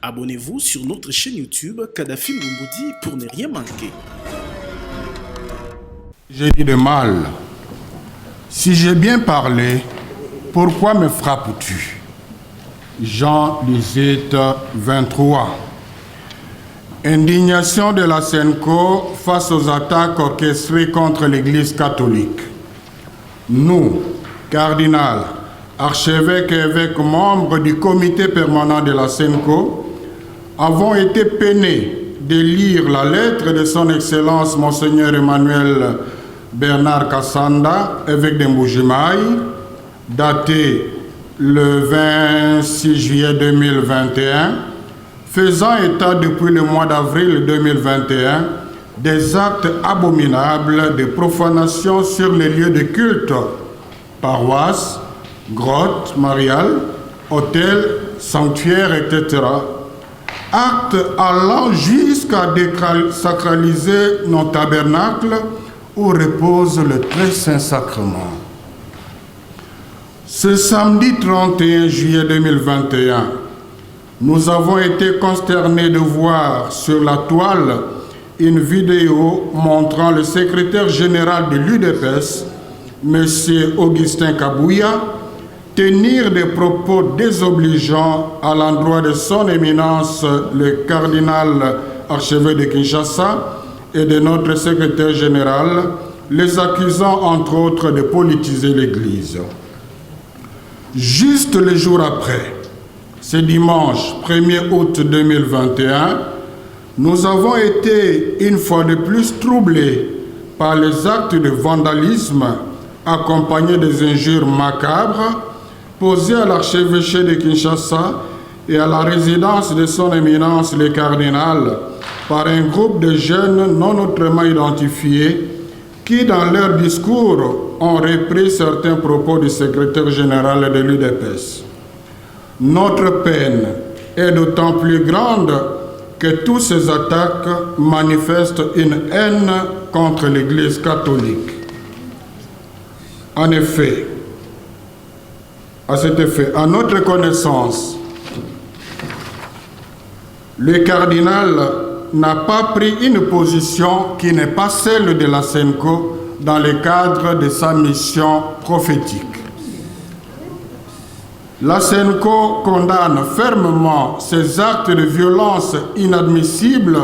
Abonnez-vous sur notre chaîne YouTube Kadhafi Moumoudi pour ne rien manquer. J'ai dit de mal. Si j'ai bien parlé, pourquoi me frappes-tu? Jean 18, 23. Indignation de la SENCO face aux attaques orchestrées contre l'Église catholique. Nous, cardinal, archevêques et évêques membres du comité permanent de la SENCO, avons été peinés de lire la lettre de son Excellence Monseigneur Emmanuel Bernard Kassanda, évêque de Mbujimayi, datée le 26 juillet 2021, faisant état depuis le mois d'avril 2021 des actes abominables de profanation sur les lieux de culte, paroisses, grottes mariales, hôtels, sanctuaires, etc. Actes allant jusqu'à désacraliser nos tabernacles où repose le très saint sacrement. Ce samedi 31 juillet 2021, nous avons été consternés de voir sur la toile une vidéo montrant le secrétaire général de l'UDPS, M. Augustin Kabouya, tenir des propos désobligeants à l'endroit de son éminence, le cardinal archevêque de Kinshasa, et de notre secrétaire général, les accusant entre autres de politiser l'Église. Juste le jour après, ce dimanche 1er août 2021, nous avons été une fois de plus troublés par les actes de vandalisme accompagnés des injures macabres posées à l'archevêché de Kinshasa et à la résidence de son éminence le cardinal par un groupe de jeunes non autrement identifiés qui, dans leur discours, ont repris certains propos du secrétaire général de l'UDPS. Notre peine est d'autant plus grande que toutes ces attaques manifestent une haine contre l'Église catholique. En effet, à cet effet, à notre connaissance, le cardinal n'a pas pris une position qui n'est pas celle de la SENCO dans le cadre de sa mission prophétique. La SENCO condamne fermement ces actes de violence inadmissibles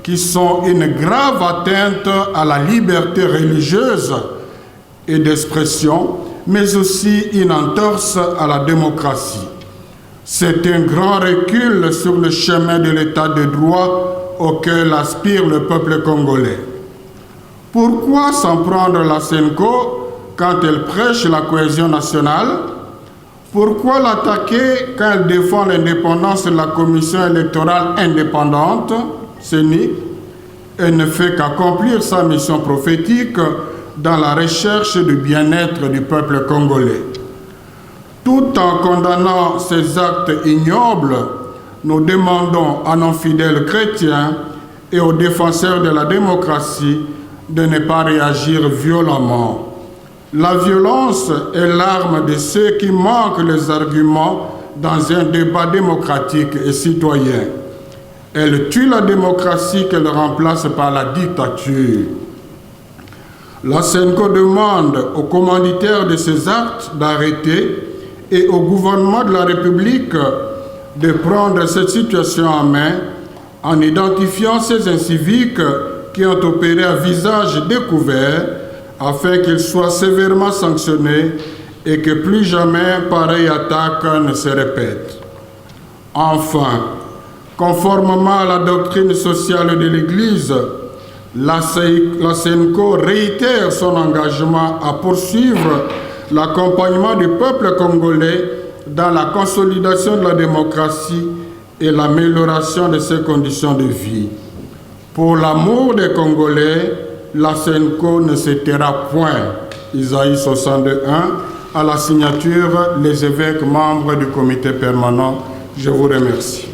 qui sont une grave atteinte à la liberté religieuse et d'expression, mais aussi une entorse à la démocratie. C'est un grand recul sur le chemin de l'état de droit auquel aspire le peuple congolais. Pourquoi s'en prendre à la SENCO quand elle prêche la cohésion nationale? Pourquoi l'attaquer quand elle défend l'indépendance de la commission électorale indépendante, CENI, et ne fait qu'accomplir sa mission prophétique dans la recherche du bien-être du peuple congolais? Tout en condamnant ces actes ignobles, nous demandons à nos fidèles chrétiens et aux défenseurs de la démocratie de ne pas réagir violemment. La violence est l'arme de ceux qui manquent les arguments dans un débat démocratique et citoyen. Elle tue la démocratie qu'elle remplace par la dictature. La SENCO demande aux commanditaires de ces actes d'arrêter et au gouvernement de la République de prendre cette situation en main en identifiant ces inciviques qui ont opéré à visage découvert afin qu'ils soient sévèrement sanctionnés et que plus jamais pareille attaque ne se répète. Enfin, conformément à la doctrine sociale de l'Église, la SENCO réitère son engagement à poursuivre l'accompagnement du peuple congolais dans la consolidation de la démocratie et l'amélioration de ses conditions de vie. Pour l'amour des Congolais, la SENCO ne se taira point. Isaïe 62.1, à la signature, les évêques membres du comité permanent. Je vous remercie.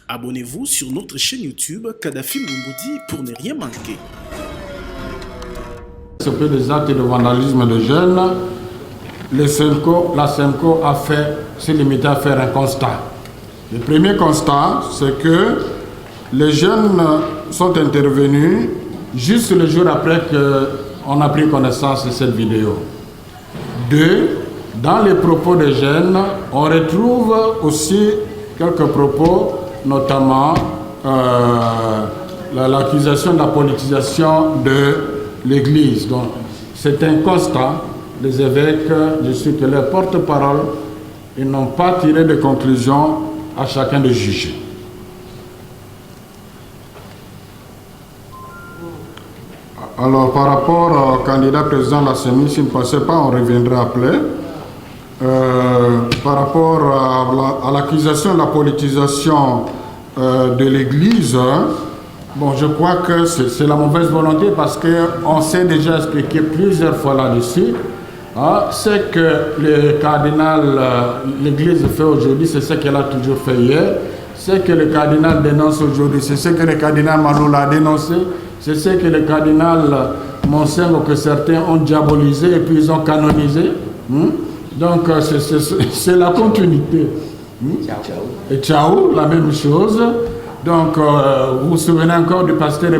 Abonnez-vous sur notre chaîne YouTube Kadhafi Moumoudi pour ne rien manquer. Ce peu des actes de vandalisme de jeunes, la SENCO s'est limitée à faire un constat. Le premier constat, c'est que les jeunes sont intervenus juste le jour après qu'on a pris connaissance de cette vidéo. 2, dans les propos des jeunes, on retrouve aussi quelques propos, notamment l'accusation de la politisation de l'Église. Donc, c'est un constat. Les évêques, je suis que leur porte-parole, ils n'ont pas tiré de conclusion, à chacun de juger. Alors, par rapport au candidat président de la CENI, s'il ne passait pas, on reviendra après. Par rapport à l'accusation de la politisation de l'Église, bon, je crois que c'est la mauvaise volonté parce qu'on s'est déjà expliqué plusieurs fois là-dessus. Ce que le cardinal, l'Église fait aujourd'hui, c'est ce qu'elle a toujours fait hier. Ce que le cardinal dénonce aujourd'hui, c'est ce que le cardinal Maloula a dénoncé. C'est ce que le cardinal Monsengo, que certains ont diabolisé et puis ils ont canonisé. Donc c'est la continuité. Et Tchao, la même chose. Donc vous vous souvenez encore du pasteur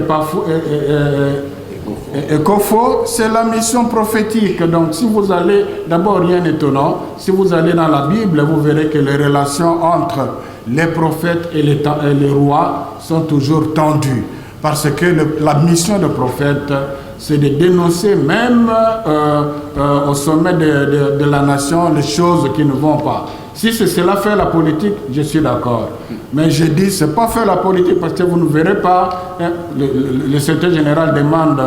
Ekofo, c'est la mission prophétique. Donc si vous allez, d'abord rien d'étonnant, si vous allez dans la Bible, vous verrez que les relations entre les prophètes et les rois sont toujours tendues. Parce que la mission de prophète, c'est de dénoncer même au sommet de la nation les choses qui ne vont pas. Si c'est cela faire la politique, je suis d'accord. Mais je dis, ce n'est pas faire la politique parce que vous ne verrez pas, le secrétaire général demande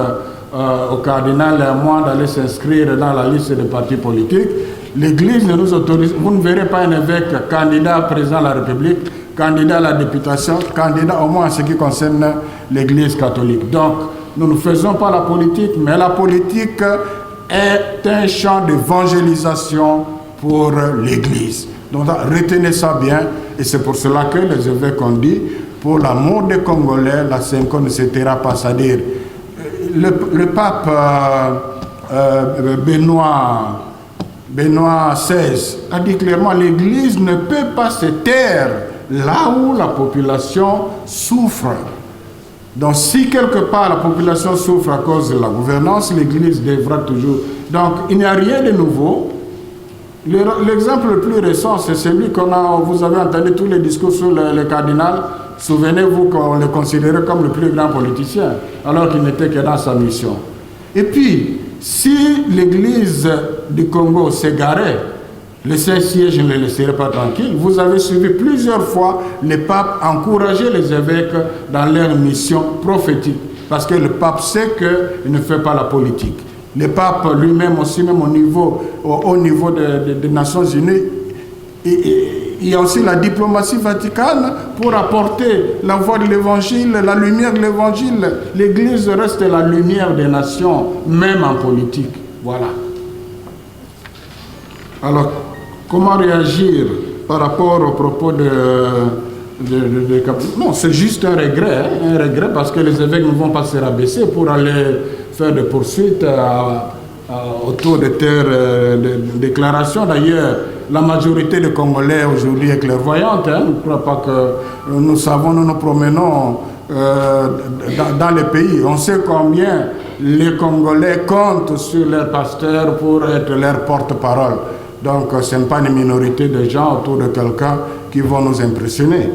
au cardinal et à moi d'aller s'inscrire dans la liste des partis politiques. L'Église ne nous autorise, vous ne verrez pas un évêque candidat à président de la République, candidat à la députation, candidat au moins en ce qui concerne l'Église catholique. Donc, nous ne faisons pas la politique, mais la politique est un champ d'évangélisation pour l'Église. Donc, retenez ça bien, et c'est pour cela que les évêques ont dit, pour l'amour des Congolais, la CENCO ne se taira pas. C'est-à-dire, le pape Benoît XVI a dit clairement, l'Église ne peut pas se taire là où la population souffre. Donc si quelque part la population souffre à cause de la gouvernance, l'Église devra toujours... Donc il n'y a rien de nouveau. L'exemple le plus récent, c'est celui vous avez entendu tous les discours sur le cardinal. Souvenez-vous qu'on le considérait comme le plus grand politicien, alors qu'il n'était que dans sa mission. Et puis, si l'Église du Congo s'égarait, le Saint-Siège ne le laisserait pas tranquille. Vous avez suivi plusieurs fois les papes encourager les évêques dans leur mission prophétique. Parce que le pape sait qu'il ne fait pas la politique. Le pape lui-même aussi, même au niveau des Nations Unies, il y a aussi la diplomatie vaticane pour apporter la voix de l'Évangile, la lumière de l'Évangile. L'Église reste la lumière des nations, même en politique. Voilà. Alors, comment réagir par rapport au propos non, c'est juste un regret parce que les évêques ne vont pas se rabaisser pour aller faire des poursuites autour de terres de déclaration. D'ailleurs, la majorité des Congolais aujourd'hui est clairvoyante. Je ne crois pas que nous savons, nous nous promenons dans les pays. On sait combien les Congolais comptent sur leurs pasteurs pour être leur porte-parole. Donc, ce n'est pas une minorité de gens autour de quelqu'un qui vont nous impressionner.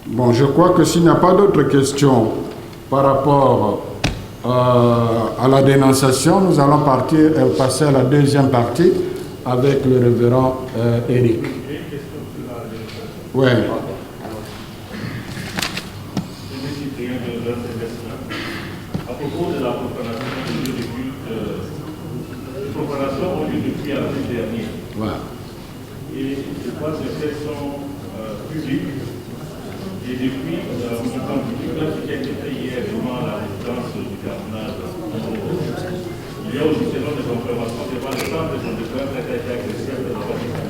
Bon, je crois que s'il n'y a pas d'autres questions par rapport à la dénonciation, nous allons passer à la deuxième partie avec le révérend Eric. Oui. À propos de la profanation des lieux de culte, les profanations ont lieu depuis avril dernier. Ouais. Et je crois que ces faits sont publics. Et depuis mon temps public, ce qui a été fait hier devant la résidence du cardinal, il y a aussi selon des confirmations devant le centre de plainte qui a été agressé de la Vatican.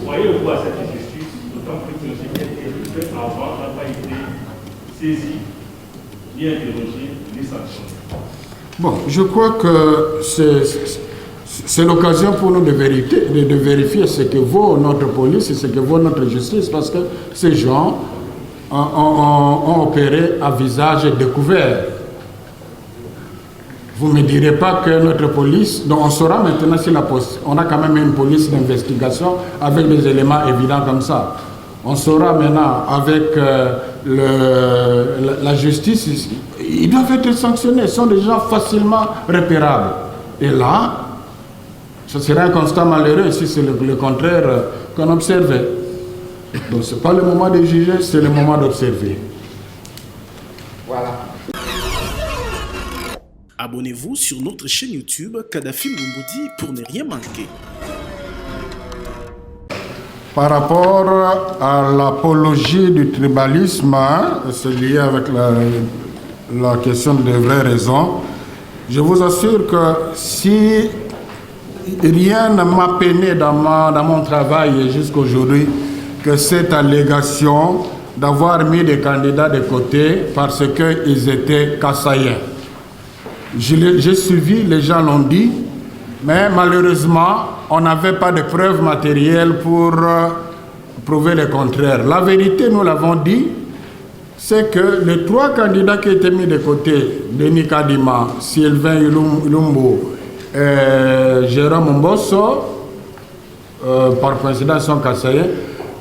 Croyez-vous à cette injustice, d'autant plus que ce qui a été fait avant n'a pas été saisi, ni interrogé, ni sanctionné? Bon, je crois que c'est l'occasion pour nous de vérifier ce que vaut notre police et ce que vaut notre justice, parce que ces gens ont opéré à visage découvert. Vous ne me direz pas que notre police, donc on saura maintenant si on a quand même une police d'investigation avec des éléments évidents comme ça. On saura maintenant avec la justice, ils doivent être sanctionnés, ils sont des gens facilement repérables. Et là, ce serait un constat malheureux si c'est le contraire qu'on observait. Donc ce n'est pas le moment de juger, c'est le moment d'observer. Voilà. Abonnez-vous sur notre chaîne YouTube Kadhafi Moumoudi pour ne rien manquer. Par rapport à l'apologie du tribalisme, c'est lié avec la question des vraies raisons, je vous assure que si rien ne m'a peiné dans mon travail jusqu'aujourd'hui que cette allégation d'avoir mis des candidats de côté parce qu'ils étaient kassaïens. J'ai suivi, les gens l'ont dit, mais malheureusement, on n'avait pas de preuves matérielles pour prouver le contraire. La vérité, nous l'avons dit, c'est que les 3 candidats qui étaient mis de côté, Denis Kadima, Sylvain Ilumbo, Jérôme Mbosso, par coïncidence sont kassaïens,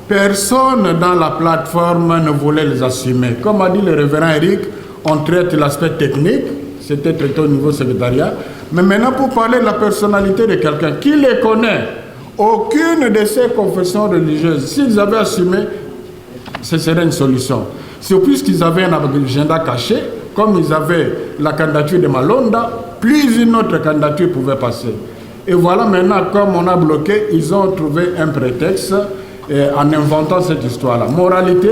personne dans la plateforme ne voulait les assumer. Comme a dit le révérend Eric, on traite l'aspect technique, c'était traité au niveau secrétariat, mais maintenant pour parler de la personnalité de quelqu'un qui les connaît, aucune de ces confessions religieuses, s'ils avaient assumé, ce serait une solution. C'est puisqu'ils avaient un agenda caché, comme ils avaient la candidature de Malonda, plus une autre candidature pouvait passer. Et voilà maintenant, comme on a bloqué, ils ont trouvé un prétexte en inventant cette histoire-là. Moralité,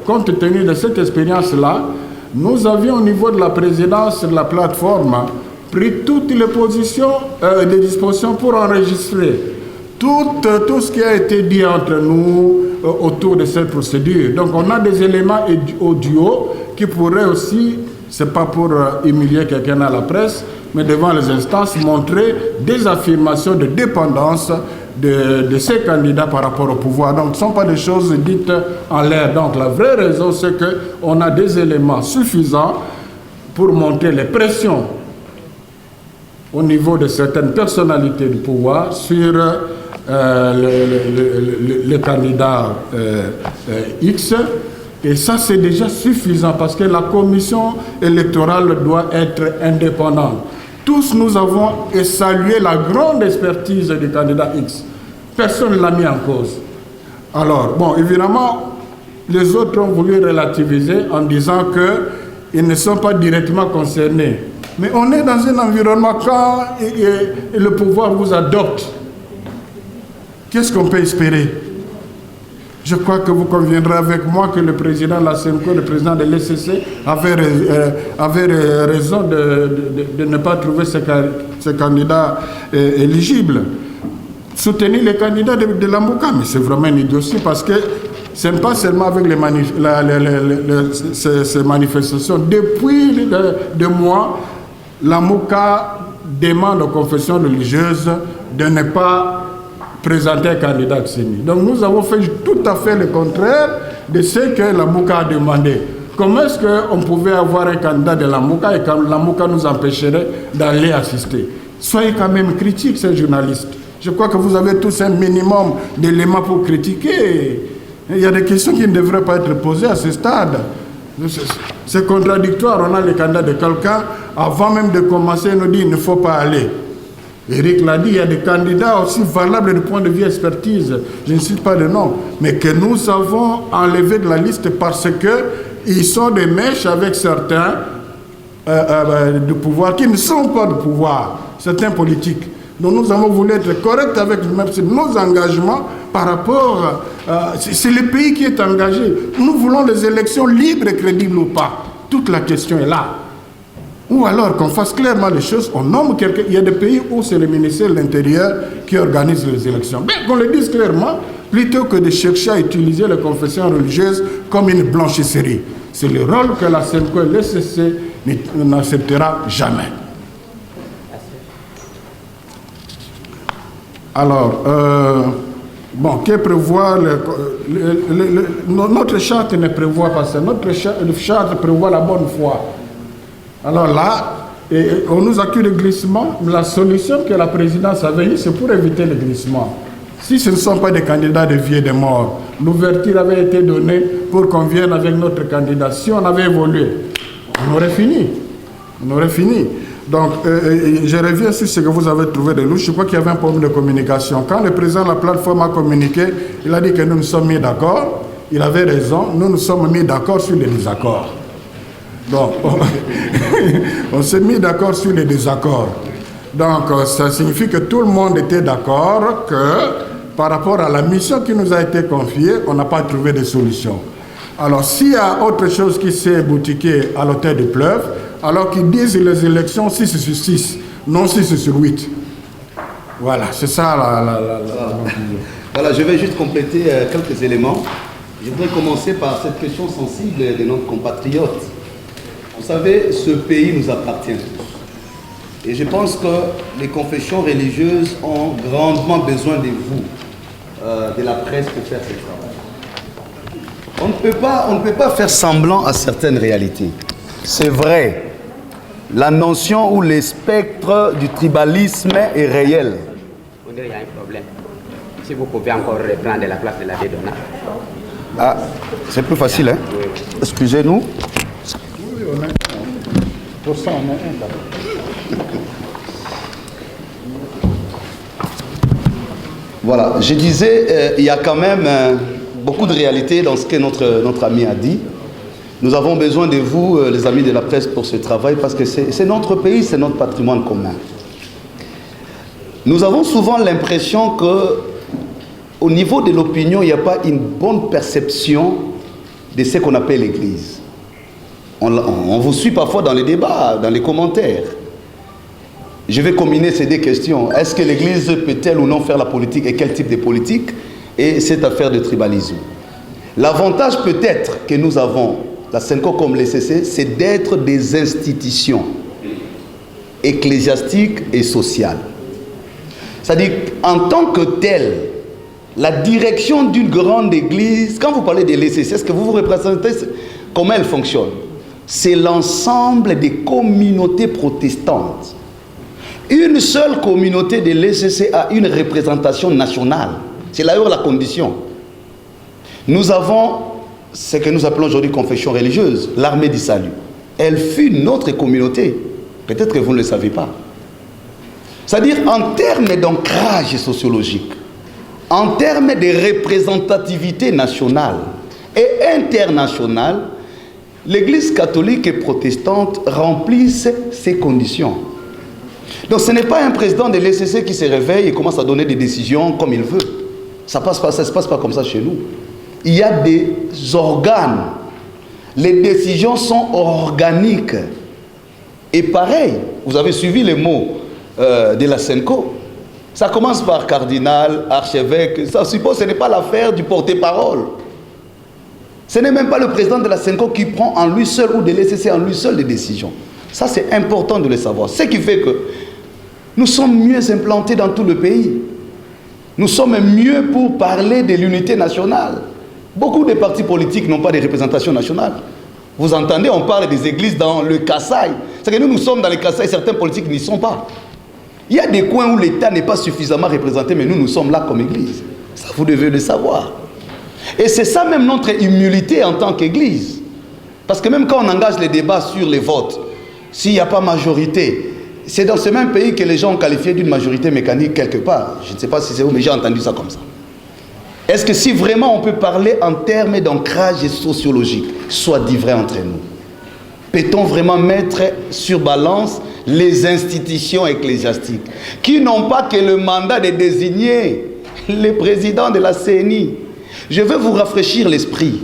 compte tenu de cette expérience-là, nous avions au niveau de la présidence de la plateforme pris toutes les positions, les dispositions pour enregistrer tout ce qui a été dit entre nous autour de cette procédure. Donc on a des éléments audio qui pourraient aussi, c'est pas pour humilier quelqu'un à la presse, mais devant les instances, montrer des affirmations de dépendance de ces candidats par rapport au pouvoir. Donc, ce ne sont pas des choses dites en l'air. Donc, la vraie raison, c'est qu'on a des éléments suffisants pour montrer les pressions au niveau de certaines personnalités du pouvoir sur le candidat X. Et ça, c'est déjà suffisant parce que la commission électorale doit être indépendante. Tous nous avons salué la grande expertise du candidat X. Personne ne l'a mis en cause. Alors, bon, évidemment, les autres ont voulu relativiser en disant qu'ils ne sont pas directement concernés. Mais on est dans un environnement quand le pouvoir vous adopte. Qu'est-ce qu'on peut espérer? Je crois que vous conviendrez avec moi que le président de la CEMCO, le président de l'ECC, avait raison de ne pas trouver ce candidat éligible. Soutenir les candidats de Lamouka, mais c'est vraiment une idiotie parce que ce n'est pas seulement avec ces manifestations. Depuis 2 mois, Lamouka demande aux confessions religieuses de ne pas présenter un candidat Tseni. Donc nous avons fait tout à fait le contraire de ce que Lamouka a demandé. Comment est-ce qu'on pouvait avoir un candidat de Lamouka et que Lamouka nous empêcherait d'aller assister? Soyez quand même critiques, ces journalistes. Je crois que vous avez tous un minimum d'éléments pour critiquer. Il y a des questions qui ne devraient pas être posées à ce stade. C'est contradictoire. On a le candidat de quelqu'un, avant même de commencer, il nous dit qu'il ne faut pas aller. Eric l'a dit, il y a des candidats aussi valables du point de vue expertise. Je ne cite pas de nom. Mais que nous avons enlevé de la liste parce qu'ils sont des mèches avec certains du pouvoir qui ne sont pas du pouvoir, certains politiques. Donc nous avons voulu être corrects avec nos engagements par rapport... c'est le pays qui est engagé. Nous voulons des élections libres et crédibles ou pas. Toute la question est là. Ou alors qu'on fasse clairement les choses, on nomme quelqu'un. Il y a des pays où c'est le ministère de l'Intérieur qui organise les élections. Mais qu'on le dise clairement, plutôt que de chercher à utiliser les confessions religieuses comme une blanchisserie. C'est le rôle que la CEMCO et l'ECC n'acceptera jamais. Alors, bon, que prévoit notre charte ne prévoit pas ça. Notre charte prévoit la bonne foi. Alors là, on nous accuse de glissement. La solution que la présidence avait eue, c'est pour éviter le glissement. Si ce ne sont pas des candidats de vie et de mort, l'ouverture avait été donnée pour qu'on vienne avec notre candidat. Si on avait évolué, on aurait fini. On aurait fini. Donc, je reviens sur ce que vous avez trouvé de louche. Je crois qu'il y avait un problème de communication. Quand le président de la plateforme a communiqué, il a dit que nous nous sommes mis d'accord. Il avait raison. Nous nous sommes mis d'accord sur les désaccords. Donc, on s'est mis d'accord sur les désaccords. Donc, ça signifie que tout le monde était d'accord que par rapport à la mission qui nous a été confiée, on n'a pas trouvé de solution. Alors, s'il y a autre chose qui s'est boutiquée à l'hôtel du Pleuve, alors qu'ils disent les élections 6 sur 6, non 6 sur 8. Voilà, c'est ça la Voilà, je vais juste compléter quelques éléments. Je voudrais commencer par cette question sensible de nos compatriotes. Vous savez, ce pays nous appartient tous. Et je pense que les confessions religieuses ont grandement besoin de vous, de la presse, pour faire ce travail. On ne peut pas faire semblant à certaines réalités. C'est vrai. La notion ou le spectre du tribalisme est réel. Il y a un problème. Si vous pouvez encore reprendre la place de la Dona. Ah, c'est plus facile, hein? Oui. Excusez-nous. Oui, on a un. Pour ça, on a un. Voilà, je disais, il y a quand même beaucoup de réalité dans ce que notre ami a dit. Nous avons besoin de vous, les amis de la presse, pour ce travail, parce que c'est notre pays, c'est notre patrimoine commun. Nous avons souvent l'impression qu'au niveau de l'opinion, il n'y a pas une bonne perception de ce qu'on appelle l'Église. On vous suit parfois dans les débats, dans les commentaires. Je vais combiner ces deux questions. Est-ce que l'Église peut-elle ou non faire la politique, et quel type de politique, et cette affaire de tribalisme? L'avantage peut-être que nous avons, la SENCO comme les CC, c'est d'être des institutions ecclésiastiques et sociales. C'est-à-dire, en tant que telle, la direction d'une grande église, quand vous parlez de l'ECC, est-ce que vous vous représentez comment elle fonctionne? C'est l'ensemble des communautés protestantes. Une seule communauté de l'ECC a une représentation nationale. C'est là où la condition. Nous avons ce que nous appelons aujourd'hui confession religieuse, l'armée du salut. Elle fut notre communauté. Peut-être que vous ne le savez pas. C'est-à-dire en termes d'ancrage sociologique, en termes de représentativité nationale et internationale, l'Église catholique et protestante remplissent ces conditions. Donc ce n'est pas un président de l'ECC qui se réveille et commence à donner des décisions comme il veut. Ça ne se passe pas comme ça chez nous. Il y a des organes. Les décisions sont organiques. Et pareil, vous avez suivi les mots de la SENCO. Ça commence par cardinal, archevêque. Ça suppose que ce n'est pas l'affaire du porte-parole. Ce n'est même pas le président de la SENCO qui prend en lui seul ou de l'ECC en lui seul les décisions. Ça, c'est important de le savoir. Ce qui fait que nous sommes mieux implantés dans tout le pays. Nous sommes mieux pour parler de l'unité nationale. Beaucoup de partis politiques n'ont pas de représentation nationale. Vous entendez, on parle des églises dans le Kasaï. C'est que nous sommes dans le Kasaï, certains politiques n'y sont pas. Il y a des coins où l'État n'est pas suffisamment représenté, mais nous sommes là comme église. Ça, vous devez le savoir. Et c'est ça même notre humilité en tant qu'église. Parce que même quand on engage les débats sur les votes, s'il n'y a pas majorité, c'est dans ce même pays que les gens ont qualifié d'une majorité mécanique quelque part. Je ne sais pas si c'est vous, mais j'ai entendu ça comme ça. Est-ce que si vraiment on peut parler en termes d'ancrage sociologique, soit dit vrai entre nous, peut-on vraiment mettre sur balance les institutions ecclésiastiques qui n'ont pas que le mandat de désigner le président de la CNI? Je veux vous rafraîchir l'esprit.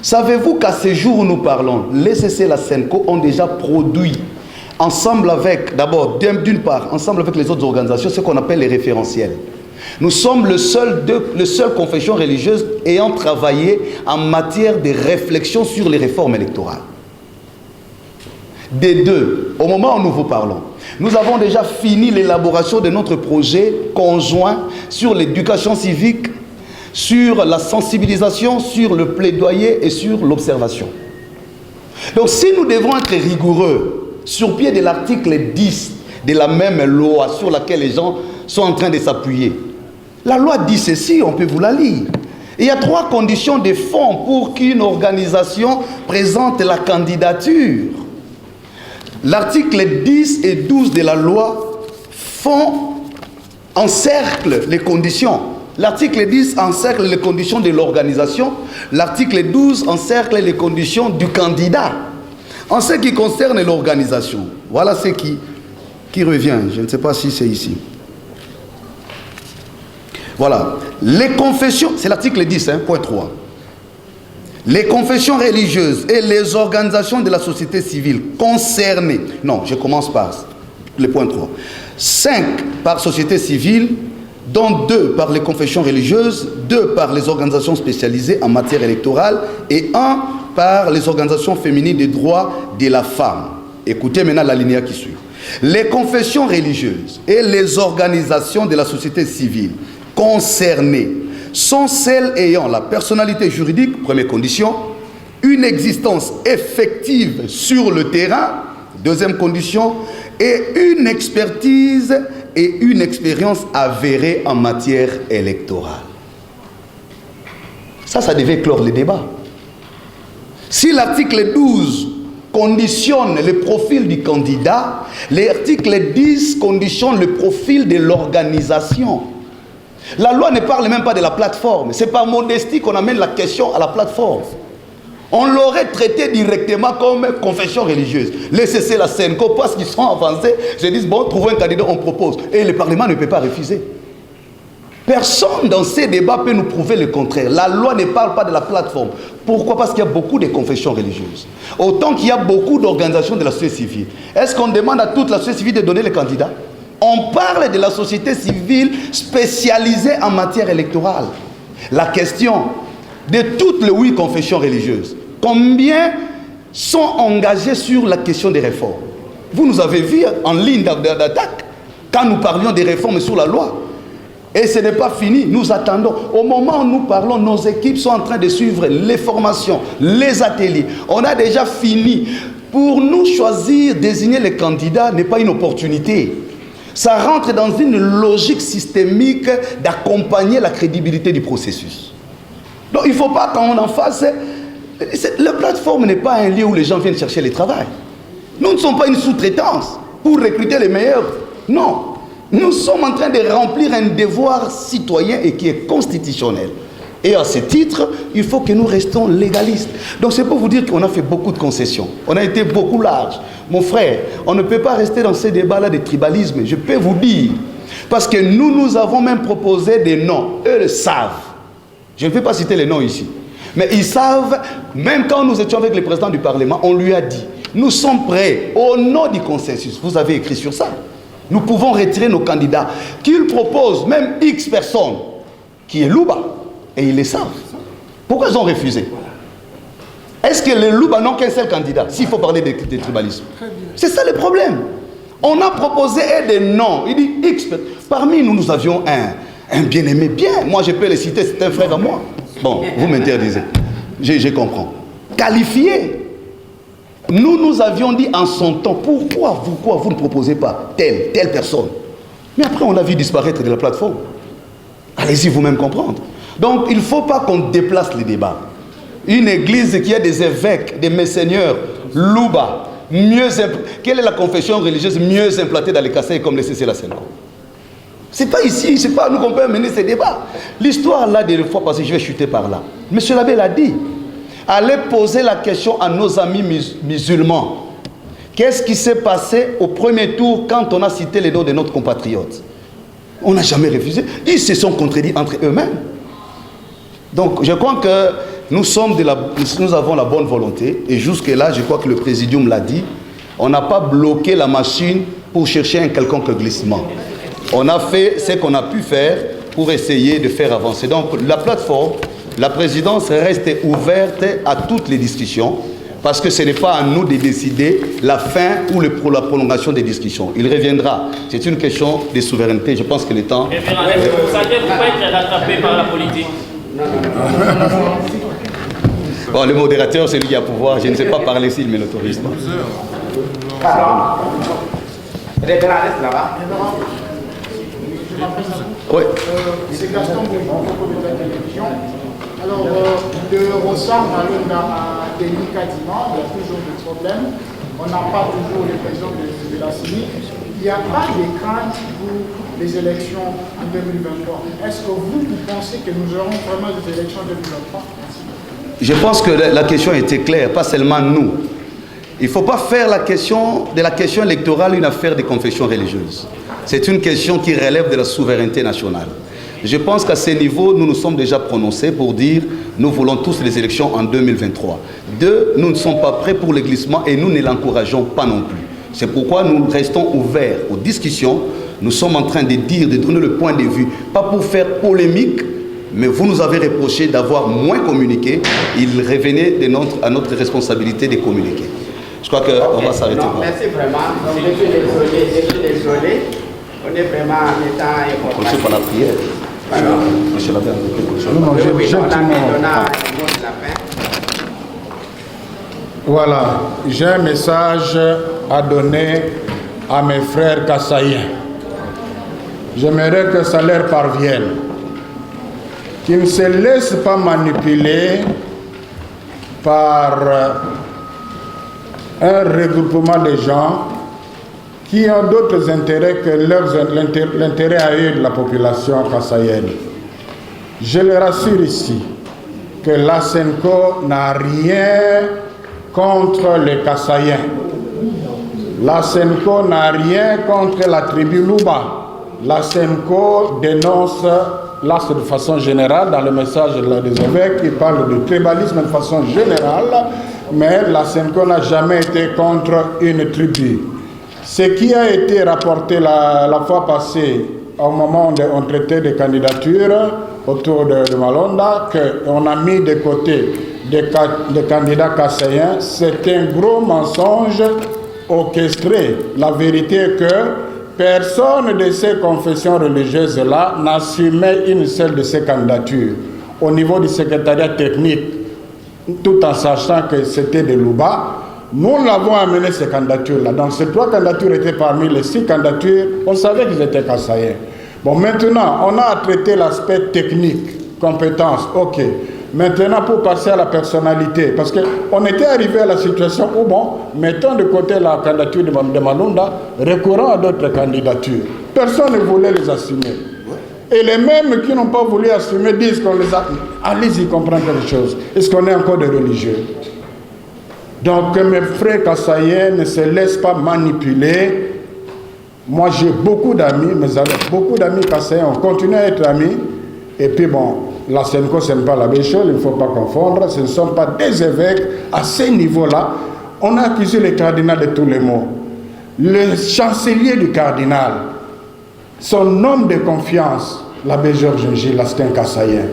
Savez-vous qu'à ce jour où nous parlons, l'ECC et la SENCO ont déjà produit, ensemble avec, d'abord, d'une part, ensemble avec les autres organisations, ce qu'on appelle les référentiels. Nous sommes le seul confession religieuse ayant travaillé en matière de réflexion sur les réformes électorales. Des deux, au moment où nous vous parlons. Nous avons déjà fini l'élaboration de notre projet conjoint sur l'éducation civique, sur la sensibilisation, sur le plaidoyer et sur l'observation. Donc si nous devons être rigoureux sur pied de l'article 10 de la même loi sur laquelle les gens sont en train de s'appuyer, la loi dit ceci, on peut vous la lire. Il y a 3 conditions de fond pour qu'une organisation présente la candidature. L'article 10 et 12 de la loi encerclent les conditions. L'article 10 encercle les conditions de l'organisation. L'article 12 encercle les conditions du candidat. En ce qui concerne l'organisation, voilà ce qui revient. Je ne sais pas si c'est ici. Voilà. Les confessions, c'est l'article 10, point 3. Les confessions religieuses et les organisations de la société civile concernées. Non, je commence par le point 3. 5 par société civile, dont 2 par les confessions religieuses, 2 par les organisations spécialisées en matière électorale et 1 par les organisations féminines des droits de la femme. Écoutez maintenant l'alinéa qui suit. Les confessions religieuses et les organisations de la société civile concernées sont celles ayant la personnalité juridique, première condition, une existence effective sur le terrain, deuxième condition, et une expertise et une expérience avérée en matière électorale. Ça devait clore le débat. Si l'article 12 conditionne le profil du candidat, l'article 10 conditionne le profil de l'organisation. La loi ne parle même pas de la plateforme. C'est par modestie qu'on amène la question à la plateforme. On l'aurait traité directement comme confession religieuse. Laissez la Senco parce qu'ils sont avancés. Ils disent, bon, trouvez un candidat, on propose. Et le Parlement ne peut pas refuser. Personne dans ces débats peut nous prouver le contraire. La loi ne parle pas de la plateforme. Pourquoi? Parce qu'il y a beaucoup de confessions religieuses. Autant qu'il y a beaucoup d'organisations de la société civile. Est-ce qu'on demande à toute la société civile de donner les candidats? On parle de la société civile spécialisée en matière électorale. La question de toutes les 8 confessions religieuses, combien sont engagés sur la question des réformes? Vous nous avez vu en ligne d'attaque quand nous parlions des réformes sur la loi. Et ce n'est pas fini, nous attendons. Au moment où nous parlons, nos équipes sont en train de suivre les formations, les ateliers. On a déjà fini. Pour nous, choisir, désigner les candidats n'est pas une opportunité. Ça rentre dans une logique systémique d'accompagner la crédibilité du processus. Donc il ne faut pas qu'on en fasse... La plateforme n'est pas un lieu où les gens viennent chercher le travail. Nous ne sommes pas une sous-traitance pour recruter les meilleurs. Non. Nous sommes en train de remplir un devoir citoyen et qui est constitutionnel. Et à ce titre, il faut que nous restons légalistes. Donc c'est pour vous dire qu'on a fait beaucoup de concessions. On a été beaucoup large. Mon frère, on ne peut pas rester dans ces débats-là de tribalisme. Je peux vous dire. Parce que nous avons même proposé des noms. Eux le savent. Je ne vais pas citer les noms ici. Mais ils savent, même quand nous étions avec le président du Parlement, on lui a dit, nous sommes prêts, au nom du consensus, vous avez écrit sur ça, nous pouvons retirer nos candidats, qu'ils proposent même X personnes, qui est Louba, et ils le savent. Pourquoi ils ont refusé? Est-ce que les Louba n'ont qu'un seul candidat, s'il faut parler de tribalisme? C'est ça le problème. On a proposé des noms, il dit X, parmi nous, nous avions un bien-aimé, bien, moi je peux le citer, c'est un frère à moi. Bon, vous m'interdisez, je comprends. Qualifié. Nous avions dit en son temps, pourquoi vous ne proposez pas telle personne? Mais après on l'a vu disparaître de la plateforme. Allez-y vous-même comprendre. Donc il ne faut pas qu'on déplace les débats. Une église qui a des évêques, des messeigneurs, Louba, quelle est la confession religieuse mieux implantée dans les Kassai comme les CC la Senco? C'est pas ici, c'est pas à nous qu'on peut mener ces débats. L'histoire là, des fois passées, je vais chuter par là. Monsieur l'abbé l'a dit. Allez poser la question à nos amis musulmans. Qu'est-ce qui s'est passé au premier tour quand on a cité les noms de notre compatriote? On n'a jamais refusé. Ils se sont contredits entre eux-mêmes. Donc je crois que nous avons la bonne volonté. Et jusque-là, je crois que le présidium l'a dit. On n'a pas bloqué la machine pour chercher un quelconque glissement. On a fait ce qu'on a pu faire pour essayer de faire avancer. Donc la plateforme, la présidence reste ouverte à toutes les discussions parce que ce n'est pas à nous de décider la fin ou la prolongation des discussions. Il reviendra. C'est une question de souveraineté. Je pense que le temps... Révérend, vous savez pourquoi être rattrapé par la politique? Bon, le modérateur, c'est lui qui a pouvoir. Je ne sais pas parler s'il ne l'autorise pas. Révérend, reste là-bas. Oui. C'est Gaston Bouillon, de la télévision. Alors, de Rossard à Denis Kadima, il y a toujours des problèmes. On n'a pas toujours les présidents de la CENI. Il n'y a pas de crainte pour les élections en 2023. Est-ce que vous pensez que nous aurons vraiment des élections en 2023? Je pense que la question était claire, pas seulement nous. Il ne faut pas faire de la question électorale une affaire de confession religieuse. C'est une question qui relève de la souveraineté nationale. Je pense qu'à ce niveau, nous nous sommes déjà prononcés pour dire nous voulons tous les élections en 2023. Deux, nous ne sommes pas prêts pour le glissement et nous ne l'encourageons pas non plus. C'est pourquoi nous restons ouverts aux discussions. Nous sommes en train de dire, de donner le point de vue, pas pour faire polémique, mais vous nous avez reproché d'avoir moins communiqué. Il revenait à notre responsabilité de communiquer. Je crois qu'on va s'arrêter là. Merci vraiment. Donc, je suis désolé. On est vraiment en état important. On ne pas la prière. Alors, Monsieur l'abbé, Voilà, j'ai un message à donner à mes frères kassaïens. J'aimerais que ça leur parvienne. Qu'ils ne se laissent pas manipuler par un regroupement de gens qui ont d'autres intérêts que l'intérêt à eux de la population kassaïenne. Je le rassure ici que la SENCO n'a rien contre les kassaïens. La SENCO n'a rien contre la tribu Luba. La SENCO dénonce, là c'est de façon générale, dans le message des évêques, qui parle de tribalisme de façon générale, mais la SENCO n'a jamais été contre une tribu. Ce qui a été rapporté la fois passée, au moment où on traitait des candidatures autour de Malonda, qu'on a mis de côté des candidats kassaïens, c'est un gros mensonge orchestré. La vérité est que personne de ces confessions religieuses-là n'assumait une seule de ces candidatures. Au niveau du secrétariat technique, tout en sachant que c'était de Luba, nous l'avons amené ces candidatures-là. Donc ces 3 candidatures étaient parmi les 6 candidatures. On savait qu'ils étaient kassaïens. Bon, maintenant, on a traité l'aspect technique, compétence, ok. Maintenant, pour passer à la personnalité, parce qu'on était arrivé à la situation où, bon, mettons de côté la candidature de Malonda, recourant à d'autres candidatures. Personne ne voulait les assumer. Et les mêmes qui n'ont pas voulu assumer disent qu'on les a... Allez-y comprendre quelque chose. Est-ce qu'on est encore des religieux? Donc, que mes frères kassaïens ne se laissent pas manipuler. Moi, j'ai beaucoup d'amis, mes amis, beaucoup d'amis kassaïens, on continue à être amis. Et puis, bon, la SENCO, ce n'est pas la Béchol, il ne faut pas confondre. Ce ne sont pas des évêques à ce niveau-là. On a accusé le cardinal de tous les maux. Le chancelier du cardinal, son homme de confiance, l'abbé Georges Gilles, c'est un kassaïen.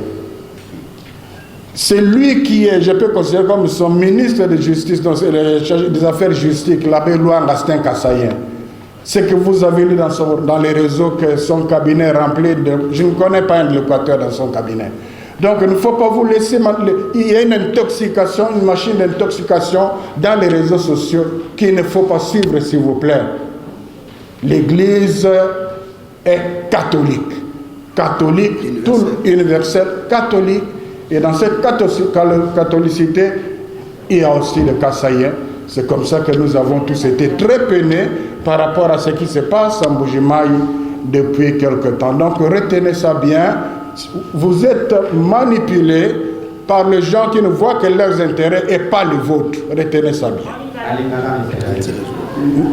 C'est lui qui est, je peux considérer comme son ministre de justice, des affaires justices, l'abbé Luanga, c'est un kassaïen. Ce que vous avez lu dans les réseaux, que son cabinet est rempli de... Je ne connais pas un locuteur dans son cabinet. Donc il ne faut pas vous laisser... Il y a une intoxication, une machine d'intoxication dans les réseaux sociaux qu'il ne faut pas suivre, s'il vous plaît. L'Église est catholique. Catholique, tout universel, catholique. Et dans cette catholicité, il y a aussi le kassaïen. C'est comme ça que nous avons tous été très peinés par rapport à ce qui se passe en Bujimaï depuis quelque temps. Donc retenez ça bien. Vous êtes manipulés par les gens qui ne voient que leurs intérêts et pas les vôtres. Retenez ça bien.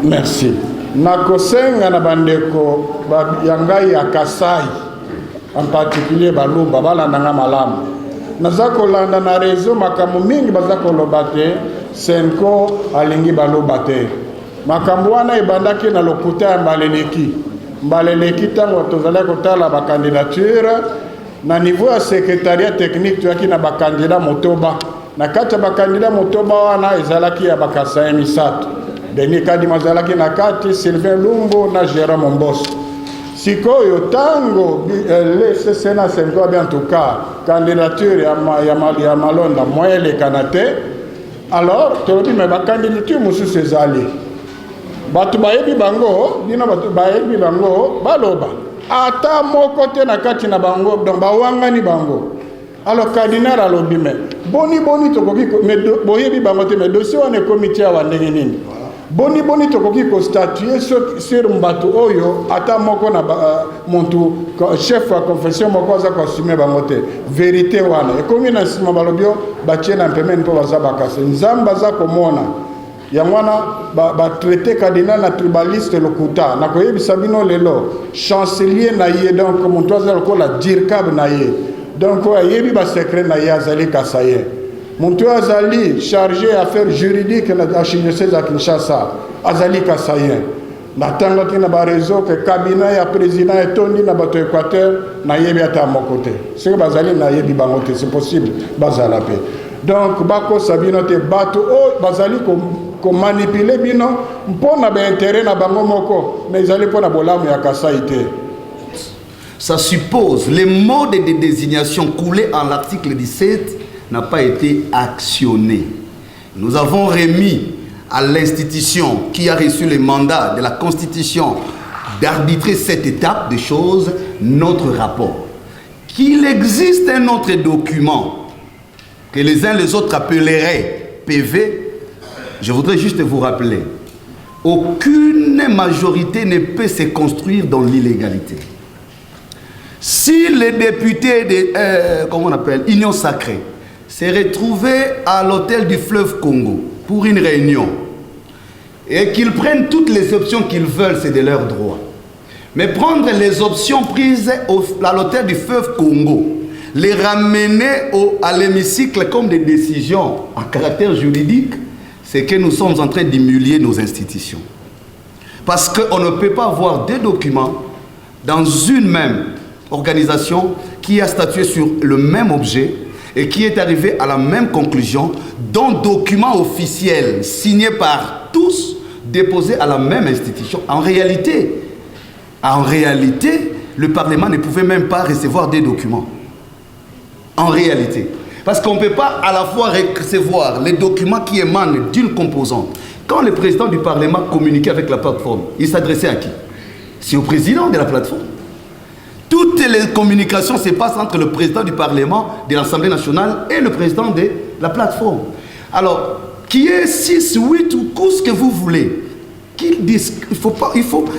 Merci. Nakosenga na bandeko yangai ya Kasai, en particulier Baluba, balandanga malamu. Naza kolanda na réseau makambo mingi baza koloba te, SENCO alingi baloba te. Makambo wana ebandaki na lokuta ya Mbaleleki. Mbaleleki tango tozala kotala ba candidature na niveau ya secrétariat technique tuyaki na ba candidat motoba na kati ya bakandida motoba wana ezalaki ya bakasa misato. Denis Kadima azalaki na kati, Sylvain Lumbo na Jérôme Mbosso. Sikoyo tango le Sénat Senko en tout cas candidature ya Malonda moyele kanate. Alors tolobi me ba candidature mosusu ezali. Batu bayebi bango, bino batu bayebi bango baloba. Ata moko te na kati na bango donc bawangani bango. Alors cardinal alobi me boni tokoki me boyebi bango te me dossier wana comité ya ndenge nini. Boni tokoki ko statuer sur mbatu oyo ata moko na muntu chef wa confession moko za ko assumer bango te. Vérité wana e komi na sima balobio batie na pemene po baza bakase nzamba za komona yangwana ba traité cardinal na tribaliste lokuta na koyebisa bino lelo chancelier na ye donc muntu azala ko la dirkab na ye donc ayebi ba secret na ye azali kasaye muntu azali chargé affaires juridiques na archidiocèse à Kinshasa azali kasaye na tanga tina ba réseau que cabinet ya président etondi na bato Équateur na yebi ata mokote c'est que bazali na yebi bangote c'est possible bazala pe donc bako sabino te bato o bazali ko manipuler bino mpona ba intérêt na bango moko mais ezali pona bolamu ya kasaite. Ça suppose les modes de désignation coulés en l'article 17 n'a pas été actionné. Nous avons remis à l'institution qui a reçu le mandat de la Constitution d'arbitrer cette étape des choses notre rapport. Qu'il existe un autre document que les uns les autres appelleraient PV, je voudrais juste vous rappeler, aucune majorité ne peut se construire dans l'illégalité. Si les députés de, comment on appelle, Union Sacrée, se retrouvaient à l'hôtel du fleuve Congo pour une réunion et qu'ils prennent toutes les options qu'ils veulent, c'est de leur droit. Mais prendre les options prises à l'hôtel du fleuve Congo, les ramener à l'hémicycle comme des décisions à caractère juridique, c'est que nous sommes en train d'humilier nos institutions. Parce qu'on ne peut pas avoir deux documents dans une même organisation qui a statué sur le même objet et qui est arrivé à la même conclusion, dont document officiel signé par tous, déposé à la même institution. En réalité, le Parlement ne pouvait même pas recevoir des documents. En réalité. Parce qu'on ne peut pas à la fois recevoir les documents qui émanent d'une composante. Quand le président du Parlement communiquait avec la plateforme, il s'adressait à qui? C'est au président de la plateforme. Toutes les communications se passent entre le président du Parlement, de l'Assemblée nationale et le président de la plateforme. Alors, qui est 6, 8 ou tout ce que vous voulez, qu'ils disent,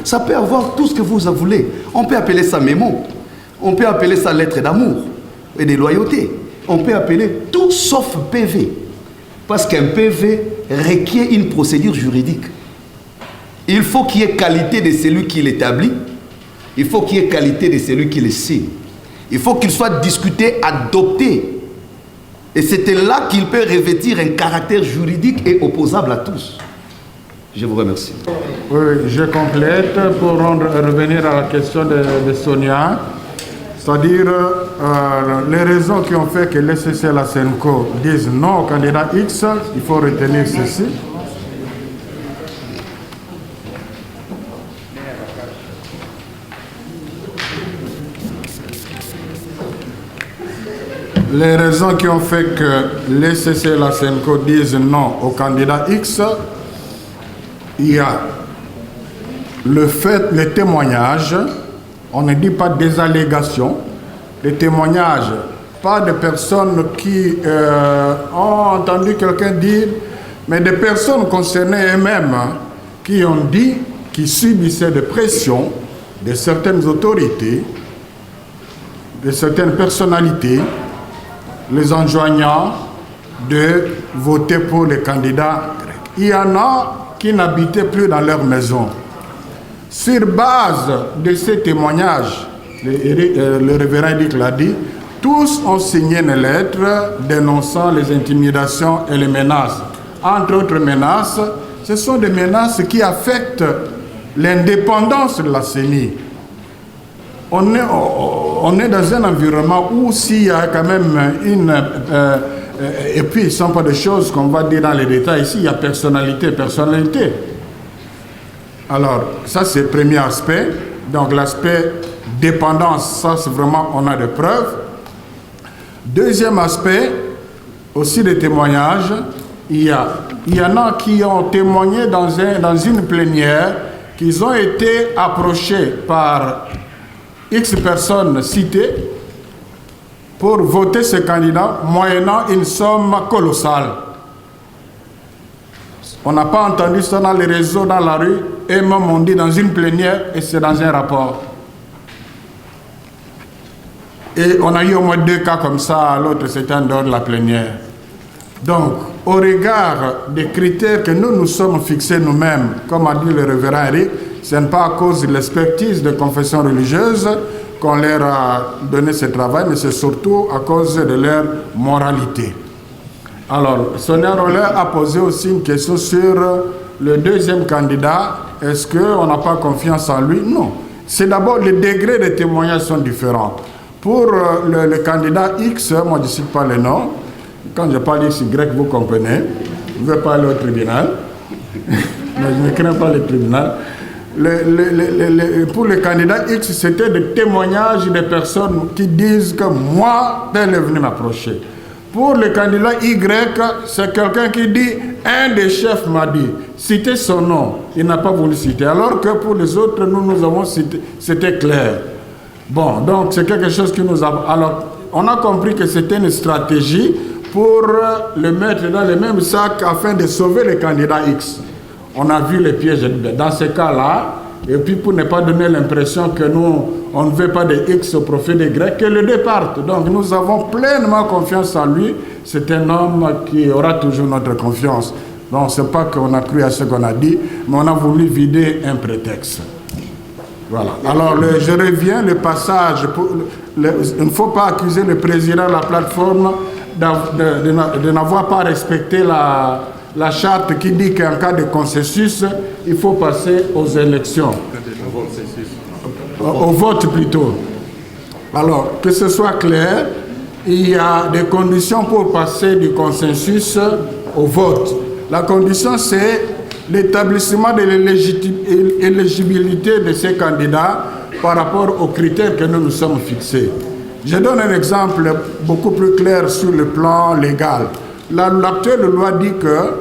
ça peut avoir tout ce que vous voulez. On peut appeler ça mémo, on peut appeler ça lettre d'amour et de loyauté. On peut appeler tout sauf PV. Parce qu'un PV requiert une procédure juridique. Il faut qu'il y ait qualité de celui qui l'établit. Il faut qu'il y ait qualité de celui qui le signe. Il faut qu'il soit discuté, adopté. Et c'était là qu'il peut revêtir un caractère juridique et opposable à tous. Je vous remercie. Oui, je complète pour revenir à la question de Sonia. C'est-à-dire les raisons qui ont fait que l'SCC et la SENCO disent non au candidat X, il faut retenir ceci. Les raisons qui ont fait que l'SCC et la SENCO disent non au candidat X, il y a le fait, les témoignages, on ne dit pas des allégations, des témoignages, pas de personnes qui ont entendu quelqu'un dire, mais des personnes concernées elles-mêmes qui ont dit qu'ils subissaient des pressions de certaines autorités, de certaines personnalités, les enjoignant de voter pour les candidats grecs. Il y en a qui n'habitaient plus dans leur maison. Sur base de ces témoignages, le révérend Eric l'a dit, tous ont signé une lettre dénonçant les intimidations et les menaces. Entre autres menaces, ce sont des menaces qui affectent l'indépendance de la CENI. On est dans un environnement où s'il y a quand même Et puis, ce ne sont pas des choses qu'on va dire dans les détails ici. Il y a personnalité. Alors, ça, c'est le premier aspect. Donc, l'aspect dépendance, ça, c'est vraiment, on a des preuves. Deuxième aspect, aussi des témoignages. Il y en a qui ont témoigné dans une plénière qu'ils ont été approchés par X personnes citées pour voter ce candidat moyennant une somme colossale. On n'a pas entendu ça dans les réseaux, dans la rue, et même on dit dans une plénière, et c'est dans un rapport. Et on a eu au moins 2 cas comme ça, l'autre c'était en dehors de la plénière. Donc, au regard des critères que nous nous sommes fixés nous-mêmes, comme a dit le révérend Eric, ce n'est pas à cause de l'expertise de confession religieuse qu'on leur a donné ce travail, mais c'est surtout à cause de leur moralité. Alors, Sonia Roller a posé aussi une question sur le deuxième candidat. Est-ce qu'on n'a pas confiance en lui? Non. C'est d'abord les degrés de témoignage sont différents. Pour le candidat X, moi je ne cite pas le nom. Quand je parle X, Y, vous comprenez. Je vais pas aller au tribunal. Mais je ne crains pas le tribunal. Pour le candidat X, c'était des témoignages des personnes qui disent que moi, tel est venu m'approcher. Pour le candidat Y, c'est quelqu'un qui dit un des chefs m'a dit, citez son nom, il n'a pas voulu citer. Alors que pour les autres, nous avons cité, c'était clair. Bon, donc c'est quelque chose qui nous a... Alors, on a compris que c'était une stratégie pour le mettre dans le même sac afin de sauver le candidat X. On a vu les pièges dans ce cas-là, et puis pour ne pas donner l'impression que nous, on ne veut pas de X au profit des Grecs, que le deux partent. Donc nous avons pleinement confiance en lui. C'est un homme qui aura toujours notre confiance. Donc ce n'est pas qu'on a cru à ce qu'on a dit, mais on a voulu vider un prétexte. Voilà. Alors je reviens, le passage, il ne faut pas accuser le président de la plateforme de n'avoir pas respecté la charte qui dit qu'en cas de consensus, il faut passer aux élections. Au vote plutôt. Alors, que ce soit clair, il y a des conditions pour passer du consensus au vote. La condition, c'est l'établissement de l'éligibilité de ces candidats par rapport aux critères que nous nous sommes fixés. Je donne un exemple beaucoup plus clair sur le plan légal. L'actuelle loi dit que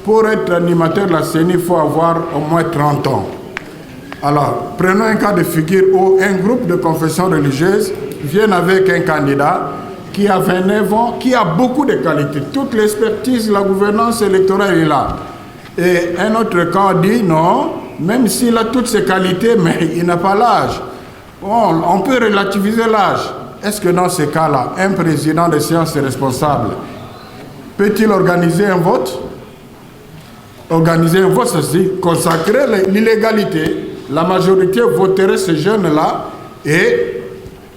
pour être animateur de la CENI, il faut avoir au moins 30 ans. Alors, prenons un cas de figure où un groupe de confession religieuse vient avec un candidat qui a 29 ans, qui a beaucoup de qualités. Toute l'expertise, la gouvernance électorale est là. Et un autre cas dit non, même s'il a toutes ses qualités, mais il n'a pas l'âge. Bon, on peut relativiser l'âge. Est-ce que dans ces cas-là, un président de séance responsable peut-il organiser un vote? Organiser un vote, c'est consacrer l'illégalité. La majorité voterait ces jeunes-là. Et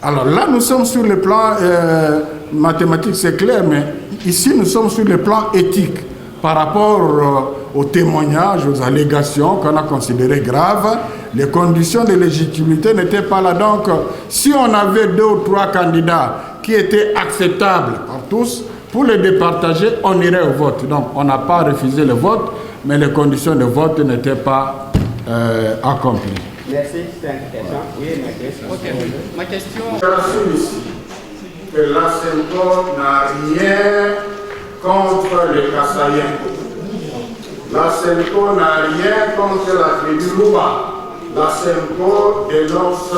alors là, nous sommes sur le plan mathématique, c'est clair, mais ici, nous sommes sur le plan éthique par rapport aux témoignages, aux allégations qu'on a considérées graves. Les conditions de légitimité n'étaient pas là. Donc, si on avait 2 ou 3 candidats qui étaient acceptables par tous, pour les départager, on irait au vote. Donc, on n'a pas refusé le vote, mais les conditions de vote n'étaient pas accomplies. Merci, c'est intéressant. Oui, ma question. J'assume ici que la SEMCO n'a rien contre les Kassaïens. La SEMCO n'a rien contre la tribu Louba. La SEMCO dénonce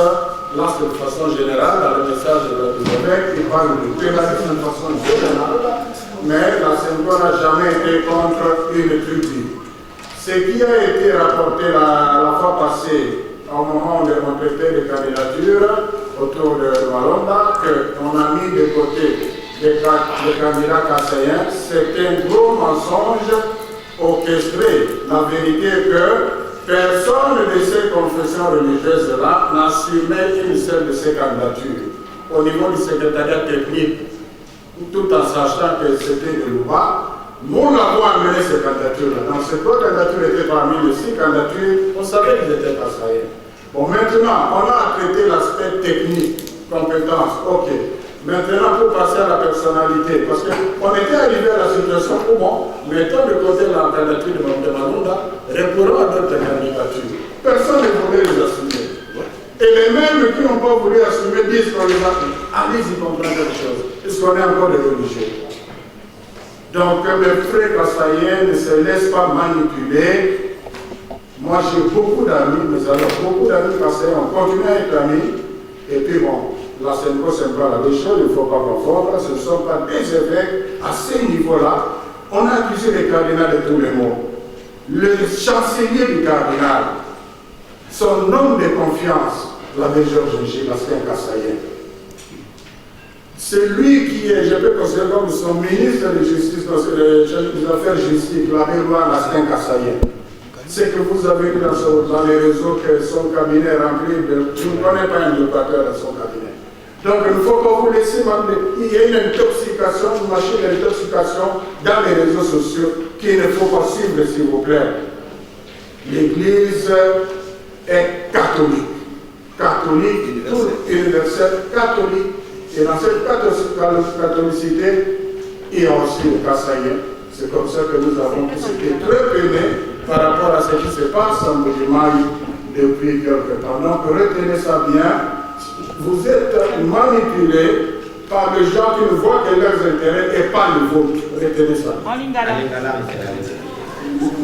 de façon générale, dans le message de l'évêque, qui parle de pénalisme de façon générale, mais la SEMCO n'a jamais été contre une tribu. Ce qui a été rapporté la fois passée, au moment où on traitait des candidatures autour de Walonda, qu'on a mis de côté les candidats kassaïens, c'est un gros mensonge orchestré. La vérité est que personne de ces confessions religieuses-là n'assumait une seule de ces candidatures. Au niveau du secrétariat technique, tout en sachant que c'était de Louba, nous l'avons amené ces candidatures-là. Donc ces 3 candidatures étaient parmi les 6 candidatures, on savait qu'ils étaient kassaïens. Bon, maintenant, on a traité l'aspect technique, compétence, ok. Maintenant, pour passer à la personnalité, parce qu'on était arrivé à la situation où, bon, mettons de côté la candidature de Mme Malonda, recourons à d'autres candidatures. Personne ne voulait les assumer. Et les mêmes qui n'ont pas voulu assumer disent qu'on les a pris. Allez-y comprendre quelque chose. Est-ce qu'on est encore des religieux? Donc, mes frères Kassaïens ne se laissent pas manipuler. Moi, j'ai beaucoup d'amis, mais alors beaucoup d'amis Kassaïens ont continué à être amis. Et puis bon, la Senko, c'est pas la même chose, il ne faut pas confondre. Ce ne sont pas des évêques à ce niveau-là. On a accusé les cardinals de tous les mots. Le chancelier du cardinal, son homme de confiance, l'abbé Georges Gilles, l'ancien Kassaïen. C'est lui qui est, je peux considérer comme son ministre de justice, des affaires justice, l'abbé Loire, l'ancien Kassaïen. C'est que vous avez vu dans les réseaux que son cabinet est rempli de... Je ne connais pas un locateur dans son cabinet. Donc il ne faut pas vous laisser m'amener. Il y a une intoxication, une machine d'intoxication dans les réseaux sociaux qu'il ne faut pas suivre, s'il vous plaît. L'Église est catholique. Catholique, universelle, catholique. Et dans cette catholicité, il y a aussi le Kassaïen. C'est comme ça que nous avons tous été très peinés par rapport à ce qui se passe en Boudimaï depuis quelque temps. Donc retenez ça bien. Vous êtes manipulés par des gens qui ne voient que leurs intérêts et pas le vôtre. Retenez ça.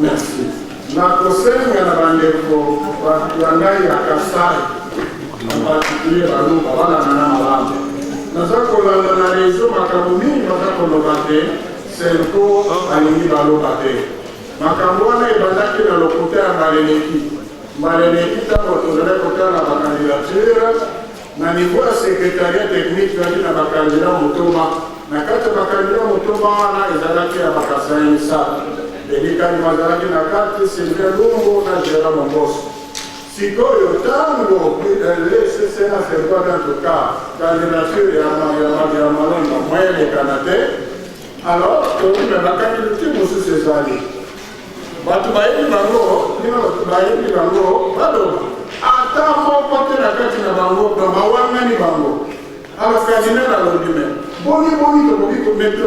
Merci. Nakosenga na bandeko yangai ya Kasai, en particulier Banou, Babana Nana Malamu. Naza kolanda na réseau makambo mingi naza koloba te, Senko alingi baloba te. Makambo wana ebandaki na lokuta ya Maleneki ntango tozali kotala bakandidature na niveau ya secrétariat technique ezalaki na bakandida motoba. Na kati ya bakandida motoba wana ezalaki ya Bakasai misala. Delikani mazalaki na kati Sylvain Lungu na Gérard Momboso. Sikoyo tango lesesena serikali en tout cas candidature ya Malonda moyelekana te, alors toyina bakandidature mosusu ezali. Bato bayebi bango, bino bato bayebi bango baloba. Ata moko te na kati na bango bawangani bango. Alors cardinal alobi me boni tokoki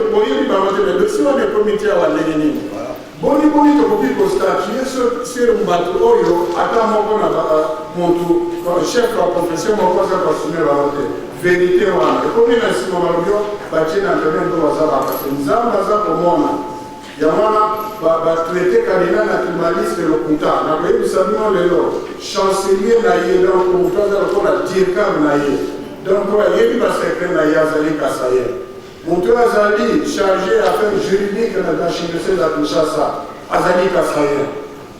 boyebi bango te mais dossier wana ekomiti awa ndenge nini. Boni tokoki kostatuer sur bato oyo ata moko na motu chef ya profession moko aza koassume bango te. Vérité wana ekomi na nsima balobi batie na ntebe nto baza bakasi nzambe aza komona yamana batraité cardinal na trimaliste lokuta na koyebisa bino lelo chancelier na ye donc moto aza lokola dircam na ye donc ayebi basekret na ye azali Kassaïen. Moto azali chargé affaire juridique na l'archidiocèse ya Kinshasa azali Kassaïen.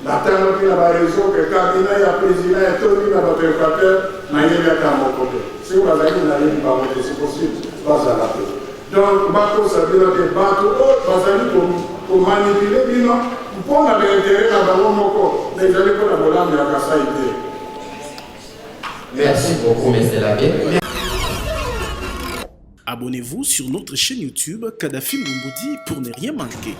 Natangoki na bareseau ke cardinal ya président etondi na bapelocateur na yebi ata moko te. Soki bazali na yebi bango te c'est possible bazala te. Donc bakosa bino te bato oyo bazali komanipuler bino mpona baintere na bango moko na ezali mpona bolamu ya Kasai te. Merci beaucoup, M. l'abbé. Abonnez-vous sur notre chaîne YouTube Kadhafi Moumoudi pour ne rien manquer.